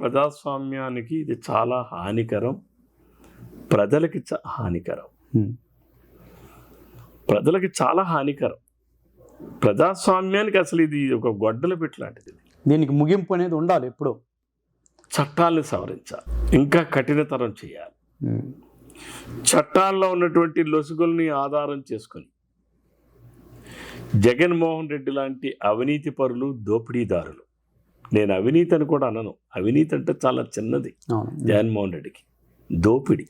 ప్రజాస్వామ్యానికి ఇది చాలా హానికరం, ప్రజలకి హానికరం, ప్రజలకి చాలా హానికరం. ప్రజాస్వామ్యానికి అసలు ఇది ఒక గొడ్డల పెట్టి లాంటిది. దీనికి ముగింపు అనేది ఉండాలి. ఎప్పుడు చట్టాలను సవరించాలి, ఇంకా కఠినతరం చేయాలి. చట్టాల్లో ఉన్నటువంటి లొసుగుల్ని ఆధారం చేసుకొని జగన్మోహన్ రెడ్డి లాంటి అవినీతి పరులు, దోపిడీదారులు, నేను అవినీతి అని కూడా అనను, అవినీతి అంటే చాలా చిన్నది జగన్మోహన్ రెడ్డికి, దోపిడీ,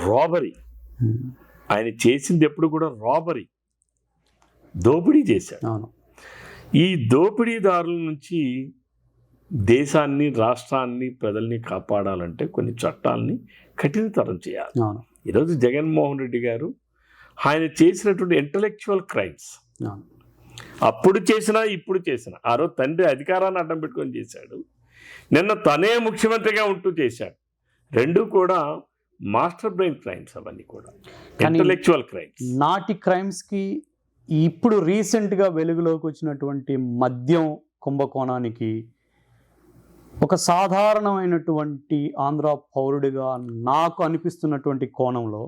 రాబరీ, ఆయన చేసింది ఎప్పుడు కూడా రాబరీ, దోపిడీ చేశాడు. ఈ దోపిడీదారుల నుంచి దేశాన్ని, రాష్ట్రాన్ని, ప్రజల్ని కాపాడాలంటే కొన్ని చట్టాలని కఠినతరం చేయాలి. ఈరోజు జగన్మోహన్ రెడ్డి గారు ఆయన చేసినటువంటి ఇంటలెక్చువల్ క్రైమ్స్ అప్పుడు చేసినా ఇప్పుడు చేసినా, ఆ రోజు తండ్రి అధికారాన్ని అడ్డం పెట్టుకొని చేశాడు, నిన్న తనే ముఖ్యమంత్రిగా ఉంటూ చేశాడు. రెండు కూడా మాస్టర్ బ్రెయిన్ క్రైమ్స్, అవన్నీ కూడా ఇంటలెక్చువల్ క్రైమ్స్. నాటి క్రైమ్స్కి ఇప్పుడు రీసెంట్గా వెలుగులోకి వచ్చినటువంటి మద్యం కుంభకోణానికి ఒక సాధారణమైనటువంటి ఆంధ్ర పౌరుడిగా నాకు అనిపిస్తున్నటువంటి కోణంలో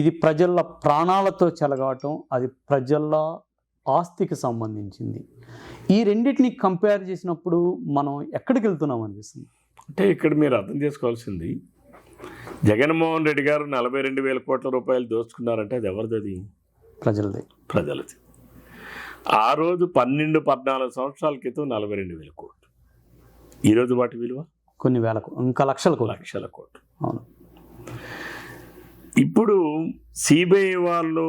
ఇది ప్రజల ప్రాణాలతో చెలగాటం, అది ప్రజల ఆస్తికి సంబంధించింది. ఈ రెండింటిని కంపేర్ చేసినప్పుడు మనం ఎక్కడికి వెళ్తున్నాం అనిపిస్తుంది. అంటే ఇక్కడ మీరు అర్థం చేసుకోవాల్సింది, జగన్మోహన్ రెడ్డి గారు 42,000 కోట్ల రూపాయలు దోచుకున్నారంటే అది ఎవరిది? అది ప్రజలది. ఆ రోజు 12-14 సంవత్సరాల క్రితం 42,000 కోట్లు. ఈరోజు వాటి విలువ కొన్ని వేల, ఇంకా లక్షల కోట్లు. అవును. ఇప్పుడు సిబిఐ వాళ్ళు,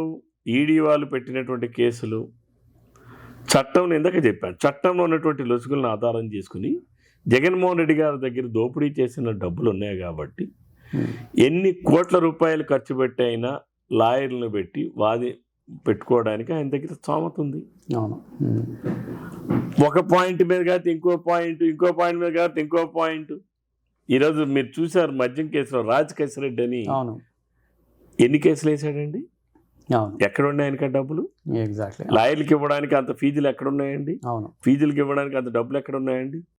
ఈడీ వాళ్ళు పెట్టినటువంటి కేసులు, చట్టం ఇందాక చెప్పాను, చట్టంలో ఉన్నటువంటి లొసుగులను ఆధారం చేసుకుని జగన్మోహన్ రెడ్డి గారి దగ్గర దోపిడీ చేసిన డబ్బులు ఉన్నాయి కాబట్టి ఎన్ని కోట్ల రూపాయలు ఖర్చు పెట్టి అయినా లాయర్లను పెట్టి పెట్టుకోవడానికి ఆయన దగ్గర స్తోమత ఉంది. ఒక పాయింట్ మీద కాబట్టి ఇంకో పాయింట్, ఇంకో పాయింట్ మీద కాబట్టి ఇంకో పాయింట్. ఈరోజు మీరు చూసారు మద్యం కేసులో రాజ్ రెడ్డి అని ఎన్ని కేసులు వేసాడండి? ఎక్కడ ఉన్నాయి ఆయనకి డబ్బులు? లాయర్లకి ఇవ్వడానికి అంత ఫీజులు ఎక్కడ ఉన్నాయండి? ఫీజులకి ఇవ్వడానికి అంత డబ్బులు ఎక్కడ ఉన్నాయండి?